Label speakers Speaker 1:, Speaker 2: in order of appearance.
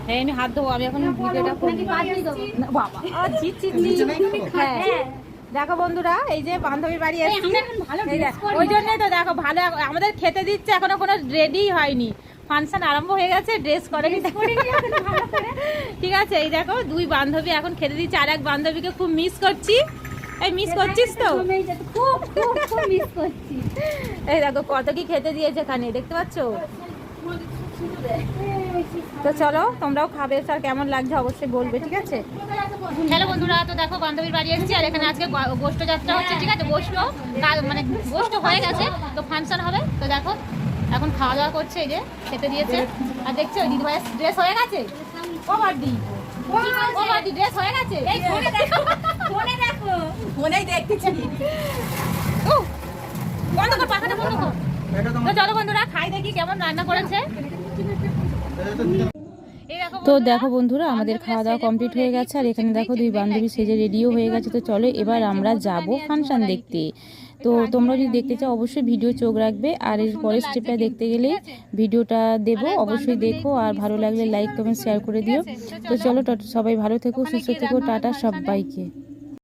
Speaker 1: হ্যাঁ আমি হাত ধোবো, আমি এখন ভিডিওটা করি। বাবা হ্যাঁ দেখো বন্ধুরা, এই যে বান্ধবীর বাড়ি এসেছি, ওই জন্যই তো দেখো ভালো আমাদের খেতে দিচ্ছে, এখনো কোনো রেডি হয়নি, ফাংশন আরম্ভ হয়ে গেছে, ড্রেস করেনি। ঠিক আছে, এই দেখো দুই বান্ধবী এখন খেতে দিচ্ছে, আর এক বান্ধবীকে খুব মিস করছি। এই মিস করছিস তো? এই দেখো কত কি খেতে দিয়েছে এখানে, দেখতে পাচ্ছ? তো চলো তোমরাও খাবে, স্যার কেমন লাগছে অবশ্যই বলবে, ঠিক আছে? হ্যালো বন্ধুরা, তো দেখো বান্ধবীর বাড়ি এসেছি, আর এখানে আজকে গোষ্ঠ যাত্রা হচ্ছে, ঠিক আছে? গোষ্ঠ মানে গোষ্ঠ হয়ে গেছে, তো ফাংশন হবে। তো দেখো এখন খাওয়া দাওয়া করছে, এই যে খেতে দিয়েছে। আর দেখছো ওই দিদিভাইয়ের ড্রেস হয়ে গেছে। ও বার্দি, ও বার্দি ড্রেস হয়ে গেছে। ফোনেই দেখতেছি। ও বন্ধ কর, পাখাটা বন্ধ কর। তো চলো বন্ধুরা খাই, দেখি কেমন রান্না করেছে। তো দেখো বন্ধুরা, আমাদের খাওয়া দাওয়া কমপ্লিট হয়ে গেছে, আর এখানে দেখো দুই বান্ধবী সেজে রেডিও হয়ে গেছে। তো চলো এবার আমরা যাব ফাংশন দেখতে। তো তোমরা যদি দেখতে চাও অবশ্যই ভিডিও চোখ রাখবে, আর এর পরের স্টেপটা দেখতে গেলে ভিডিওটা দেবো, অবশ্যই দেখো, আর ভালো লাগলে লাইক কমেন্ট শেয়ার করে দিও। তো চলো সবাই ভালো থেকো, সুস্থ থেকো, টাটা সবাইকে।